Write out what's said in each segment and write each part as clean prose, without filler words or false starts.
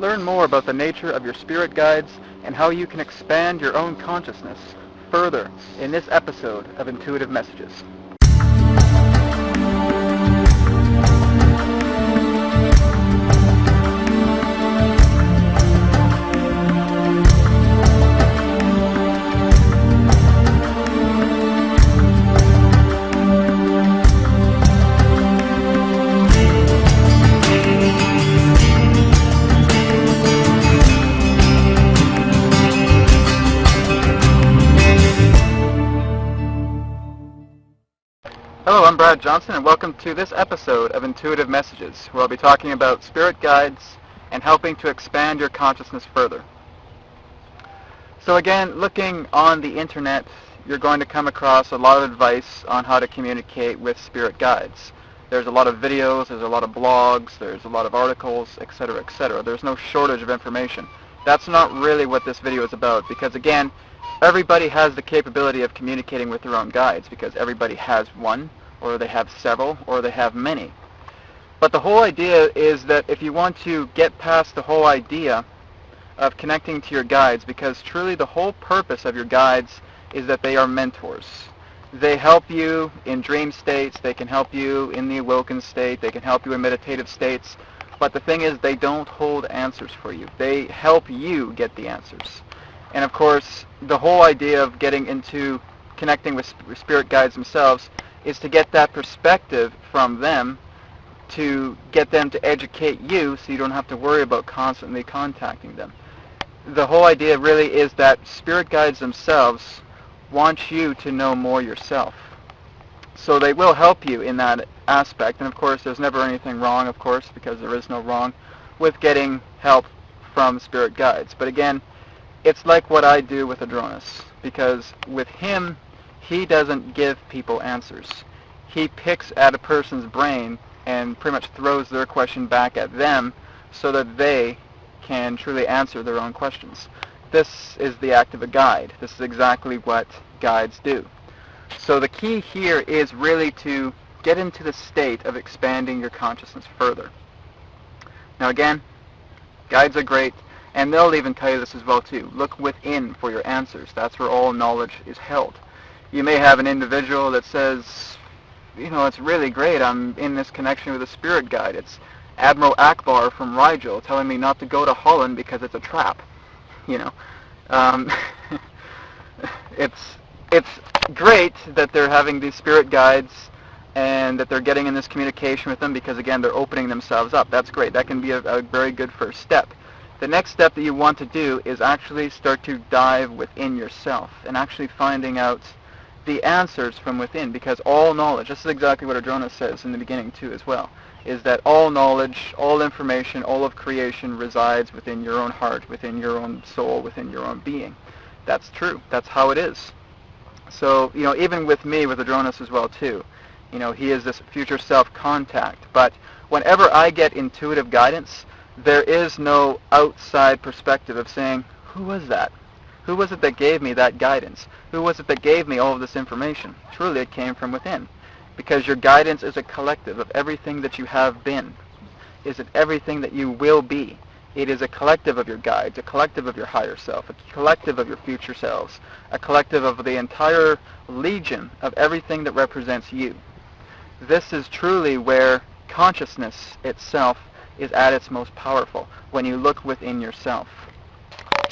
Learn more about the nature of your spirit guides and how you can expand your own consciousness further in this episode of Intuitive Messages. Hello, I'm Brad Johnson, and welcome to this episode of Intuitive Messages, where I'll be talking about spirit guides and helping to expand your consciousness further. So again, looking on the internet, you're going to come across a lot of advice on how to communicate with spirit guides. There's a lot of videos, there's a lot of blogs, there's a lot of articles, etc., etc. There's no shortage of information. That's not really what this video is about, because again, everybody has the capability of communicating with their own guides, because everybody has one, or they have several, or they have many. But the whole idea is that if you want to get past the whole idea of connecting to your guides, because truly the whole purpose of your guides is that they are mentors. They help you in dream states, they can help you in the awoken state, they can help you in meditative states, but the thing is they don't hold answers for you. They help you get the answers. And of course, the whole idea of getting into connecting with spirit guides themselves is to get that perspective from them, to get them to educate you so you don't have to worry about constantly contacting them. The whole idea really is that spirit guides themselves want you to know more yourself. So they will help you in that aspect, and of course there's never anything wrong, of course, because there is no wrong with getting help from spirit guides. But again, it's like what I do with Adronis, because with him, he doesn't give people answers. He picks at a person's brain and pretty much throws their question back at them so that they can truly answer their own questions. This is the act of a guide. This is exactly what guides do. So the key here is really to get into the state of expanding your consciousness further. Now again, guides are great, and they'll even tell you this as well too. Look within for your answers. That's where all knowledge is held. You may have an individual that says, you know, it's really great, I'm in this connection with a spirit guide. It's Admiral Akbar from Rigel telling me not to go to Holland because it's a trap. You know, it's great that they're having these spirit guides and that they're getting in this communication with them, because again, they're opening themselves up. That's great. That can be a very good first step. The next step that you want to do is actually start to dive within yourself and actually finding out the answers from within, because all knowledge, this is exactly what Adronis says in the beginning too as well, is that all knowledge, all information, all of creation resides within your own heart, within your own soul, within your own being. That's true. That's how it is. So, you know, even with me, with Adronis as well too, you know, he is this future self contact. But whenever I get intuitive guidance, there is no outside perspective of saying, who was that? Who was it that gave me that guidance? Who was it that gave me all of this information? Truly, it came from within. Because your guidance is a collective of everything that you have been. Is it everything that you will be? It is a collective of your guides, a collective of your higher self, a collective of your future selves, a collective of the entire legion of everything that represents you. This is truly where consciousness itself is at its most powerful, when you look within yourself.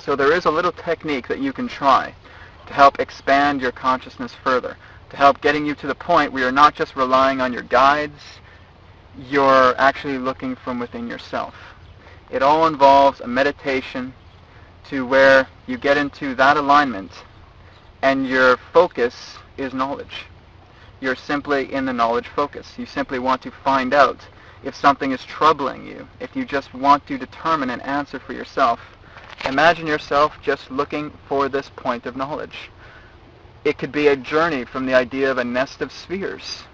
So there is a little technique that you can try to help expand your consciousness further, to help getting you to the point where you're not just relying on your guides, you're actually looking from within yourself. It all involves a meditation to where you get into that alignment and your focus is knowledge. You're simply in the knowledge focus. You simply want to find out if something is troubling you, if you just want to determine an answer for yourself. Imagine yourself just looking for this point of knowledge. It could be a journey from the idea of a nest of spheres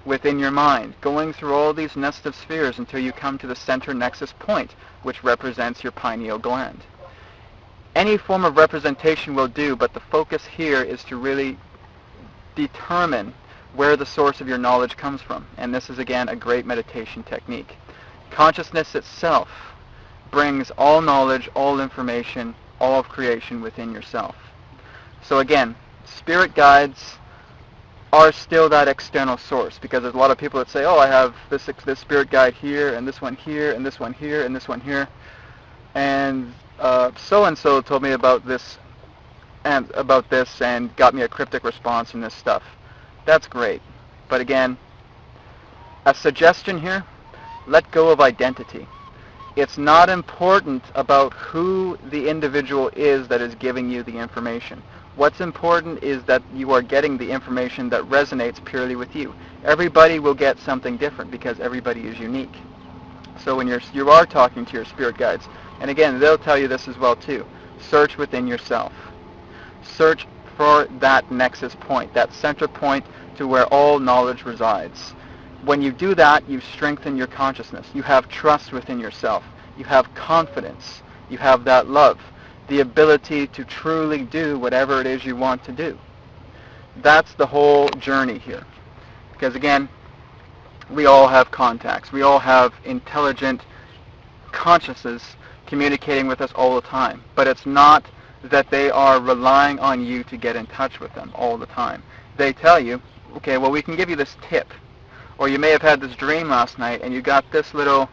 within your mind, going through all these nest of spheres until you come to the center nexus point, which represents your pineal gland. Any form of representation will do, but the focus here is to really determine where the source of your knowledge comes from. And this is, again, a great meditation technique. Consciousness itself brings all knowledge, all information, all of creation within yourself. So again, spirit guides are still that external source, because there's a lot of people that say, oh, I have this spirit guide here, and this one here, and this one here, and this one here, and so-and-so told me about this and got me a cryptic response from this stuff. That's great. But again, a suggestion here, let go of identity. It's not important about who the individual is that is giving you the information. What's important is that you are getting the information that resonates purely with you. Everybody will get something different because everybody is unique. So when you are talking to your spirit guides, and again, they'll tell you this as well too, search within yourself. Search for that nexus point, that center point to where all knowledge resides. When you do that, you strengthen your consciousness. You have trust within yourself. You have confidence. You have that love, the ability to truly do whatever it is you want to do. That's the whole journey here. Because again, we all have contacts. We all have intelligent consciousnesses communicating with us all the time. But it's not that they are relying on you to get in touch with them all the time. They tell you, okay, well, we can give you this tip. Or you may have had this dream last night and you got this little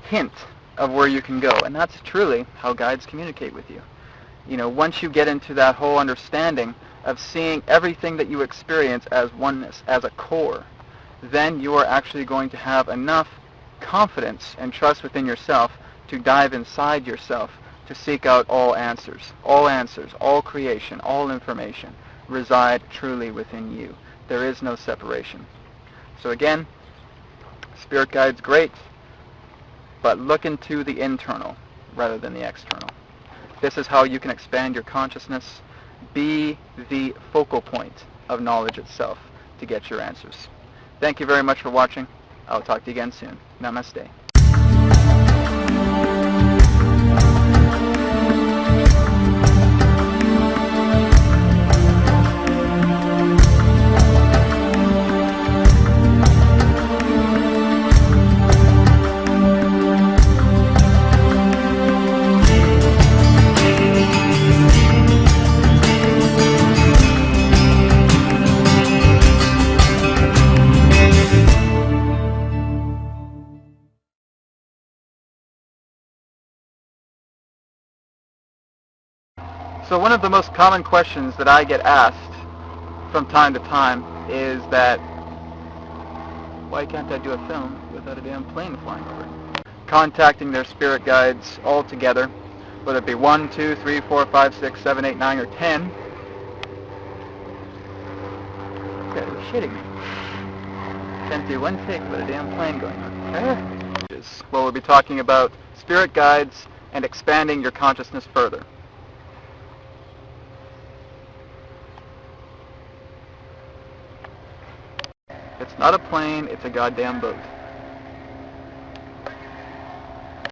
hint of where you can go. And that's truly how guides communicate with you. You know, once you get into that whole understanding of seeing everything that you experience as oneness, as a core, then you are actually going to have enough confidence and trust within yourself to dive inside yourself to seek out all answers. All creation, all information reside truly within you. There is no separation. So again, spirit guide's great, but look into the internal rather than the external. This is how you can expand your consciousness, be the focal point of knowledge itself to get your answers. Thank you very much for watching. I'll talk to you again soon. Namaste. So one of the most common questions that I get asked from time to time is that, why can't I do a film without a damn plane flying over? Contacting their spirit guides all together, whether it be 1, 2, 3, 4, 5, 6, 7, 8, 9, or 10. Okay, you're shitting me. Can't do one take with a damn plane going on. Well, we'll be talking about spirit guides and expanding your consciousness further. It's not a plane, it's a goddamn boat.